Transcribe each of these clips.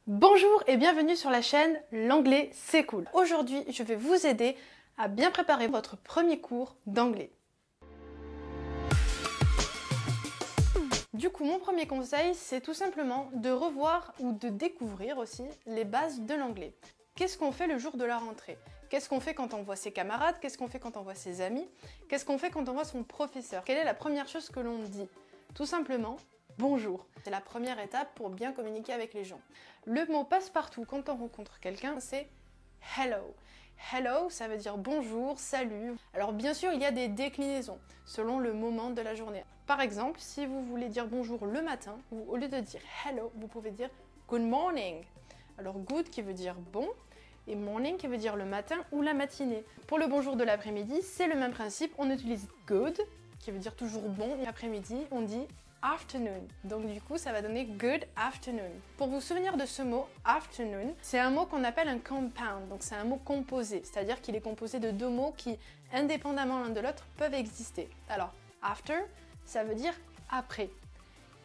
Bonjour et bienvenue sur la chaîne L'anglais c'est cool. Aujourd'hui, je vais vous aider à bien préparer votre premier cours d'anglais. Du coup, mon premier conseil, c'est tout simplement de revoir ou de découvrir aussi les bases de l'anglais. Qu'est-ce qu'on fait le jour de la rentrée? Qu'est-ce qu'on fait quand on voit ses camarades? Qu'est-ce qu'on fait quand on voit ses amis? Qu'est-ce qu'on fait quand on voit son professeur? Quelle est la première chose que l'on dit? Tout simplement, bonjour. C'est la première étape pour bien communiquer avec les gens. Le mot passe-partout quand on rencontre quelqu'un, c'est hello. Hello, ça veut dire bonjour, salut. Alors bien sûr, il y a des déclinaisons selon le moment de la journée. Par exemple, si vous voulez dire bonjour le matin, au lieu de dire hello, vous pouvez dire good morning. Alors good qui veut dire bon, et morning qui veut dire le matin ou la matinée. Pour le bonjour de l'après-midi, c'est le même principe, on utilise good, qui veut dire toujours bon, et après-midi, on dit afternoon. Donc du coup, ça va donner good afternoon. Pour vous souvenir de ce mot afternoon, c'est un mot qu'on appelle un compound, donc c'est un mot composé, c'est-à-dire qu'il est composé de deux mots qui, indépendamment l'un de l'autre, peuvent exister. Alors, after, ça veut dire après,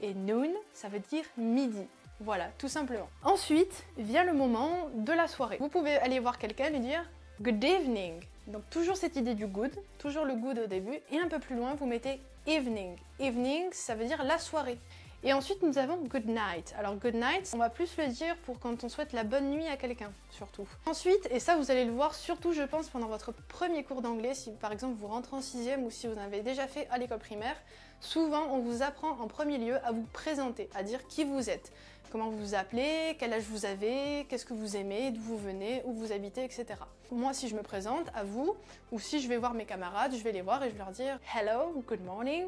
et noon, ça veut dire midi. Voilà, tout simplement. Ensuite, vient le moment de la soirée. Vous pouvez aller voir quelqu'un et lui dire good evening. Donc toujours cette idée du good, toujours le good au début, et un peu plus loin, vous mettez evening. Evening, ça veut dire la soirée. Et ensuite, nous avons good night. Alors good night, on va plus le dire pour quand on souhaite la bonne nuit à quelqu'un, surtout. Ensuite, et ça vous allez le voir, surtout je pense pendant votre premier cours d'anglais, si par exemple vous rentrez en 6e ou si vous en avez déjà fait à l'école primaire, souvent on vous apprend en premier lieu à vous présenter, à dire qui vous êtes, comment vous vous appelez, quel âge vous avez, qu'est-ce que vous aimez, d'où vous venez, où vous habitez, etc. Moi, si je me présente à vous, ou si je vais voir mes camarades, je vais les voir et je vais leur dire « Hello, good morning,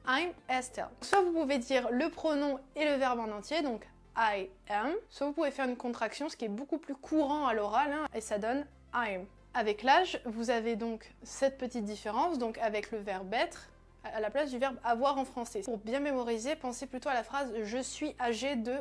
I'm Estelle ». Soit vous pouvez dire le pronom et le verbe en entier, donc « I am », soit vous pouvez faire une contraction, ce qui est beaucoup plus courant à l'oral, et ça donne « I'm ». Avec l'âge, vous avez donc cette petite différence, donc avec le verbe « être », à la place du verbe avoir en français. Pour bien mémoriser, pensez plutôt à la phrase « je suis âgé de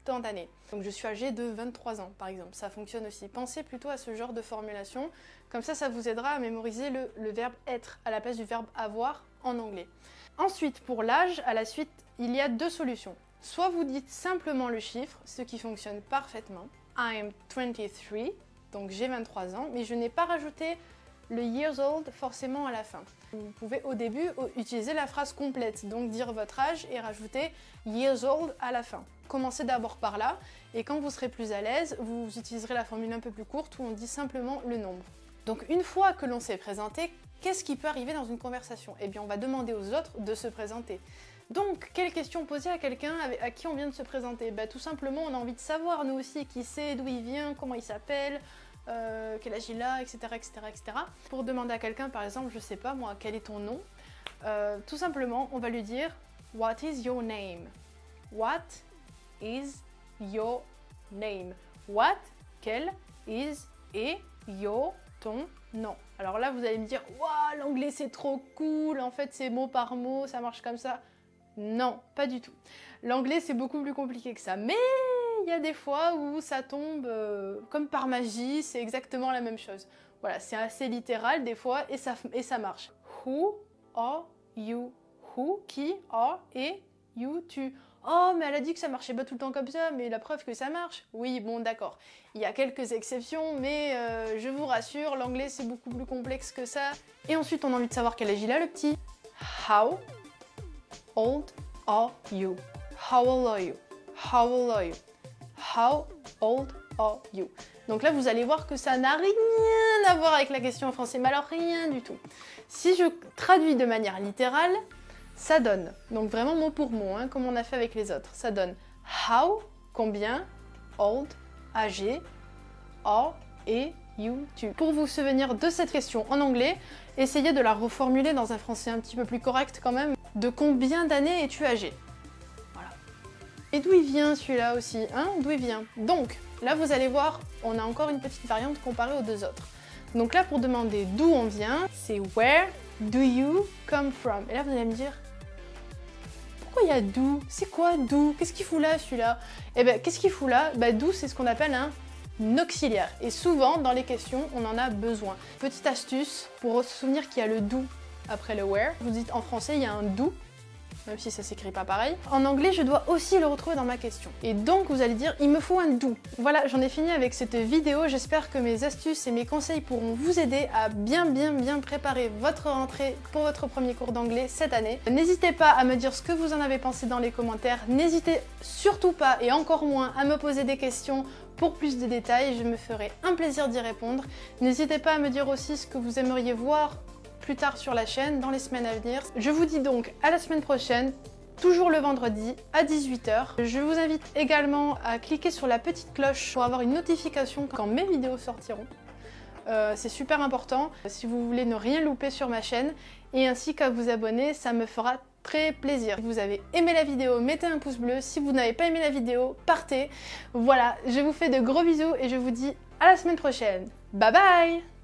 tant d'années ». Donc je suis âgé de 23 ans par exemple, ça fonctionne aussi. Pensez plutôt à ce genre de formulation, comme ça vous aidera à mémoriser le verbe être à la place du verbe avoir en anglais. Ensuite, pour l'âge, à la suite, il y a deux solutions. Soit vous dites simplement le chiffre, ce qui fonctionne parfaitement. I'm 23, donc j'ai 23 ans, mais je n'ai pas rajouté le years old forcément à la fin. Vous pouvez au début utiliser la phrase complète, donc dire votre âge et rajouter years old à la fin. Commencez d'abord par là, et quand vous serez plus à l'aise, vous utiliserez la formule un peu plus courte où on dit simplement le nombre. Donc une fois que l'on s'est présenté, qu'est-ce qui peut arriver dans une conversation? Eh bien on va demander aux autres de se présenter. Donc, quelle question poser à quelqu'un à qui on vient de se présenter? Tout simplement, on a envie de savoir nous aussi qui c'est, d'où il vient, comment il s'appelle, quel âge il a, etc., etc., etc. Pour demander à quelqu'un, par exemple, je sais pas moi, quel est ton nom? Tout simplement, on va lui dire What is your name? What is your name? What, quel, is, et, your, ton, nom. Alors là, vous allez me dire, waouh, l'anglais c'est trop cool, en fait c'est mot par mot, ça marche comme ça. Non, pas du tout. L'anglais c'est beaucoup plus compliqué que ça, mais il y a des fois où ça tombe comme par magie, c'est exactement la même chose. Voilà, c'est assez littéral des fois et ça marche. Who are you? Who, qui, are, et you, tu. Oh, mais elle a dit que ça marchait pas tout le temps comme ça, mais la preuve que ça marche. Oui, bon, d'accord. Il y a quelques exceptions, mais je vous rassure, l'anglais c'est beaucoup plus complexe que ça. Et ensuite, on a envie de savoir quel âge il a, le petit. How old are you? How old are you? How old are you? How old are you? Donc là, vous allez voir que ça n'a rien à voir avec la question en français, mais alors rien du tout. Si je traduis de manière littérale, ça donne, donc vraiment mot pour mot, comme on a fait avec les autres, ça donne how, combien, old, âgé, are, et, you, tu. Pour vous souvenir de cette question en anglais, essayez de la reformuler dans un français un petit peu plus correct quand même. De combien d'années es-tu âgé? Voilà. Et d'où il vient celui-là aussi, d'où il vient? Donc, là vous allez voir, on a encore une petite variante comparée aux deux autres. Donc là, pour demander d'où on vient, c'est where do you come from? Et là vous allez me dire, pourquoi il y a d'où? C'est quoi d'où? Qu'est-ce qu'il fout là celui-là? Eh bien, qu'est-ce qu'il fout là? D'où, c'est ce qu'on appelle un auxiliaire. Et souvent, dans les questions, on en a besoin. Petite astuce, pour se souvenir qu'il y a le d'où après le where, vous dites en français, il y a un d'où. même si ça s'écrit pas pareil. En anglais, je dois aussi le retrouver dans ma question. Et donc, vous allez dire, il me faut un do. Voilà, j'en ai fini avec cette vidéo. J'espère que mes astuces et mes conseils pourront vous aider à bien préparer votre rentrée pour votre premier cours d'anglais cette année. N'hésitez pas à me dire ce que vous en avez pensé dans les commentaires. N'hésitez surtout pas, et encore moins, à me poser des questions pour plus de détails. Je me ferai un plaisir d'y répondre. N'hésitez pas à me dire aussi ce que vous aimeriez voir plus tard sur la chaîne dans les semaines à venir. Je vous dis donc à la semaine prochaine, toujours le vendredi à 18 h. Je vous invite également à cliquer sur la petite cloche pour avoir une notification quand mes vidéos sortiront. C'est super important si vous voulez ne rien louper sur ma chaîne, et ainsi qu'à vous abonner, ça me fera très plaisir. Si vous avez aimé la vidéo, mettez un pouce bleu. Si vous n'avez pas aimé la vidéo, partez. Voilà, je vous fais de gros bisous et je vous dis à la semaine prochaine. Bye bye!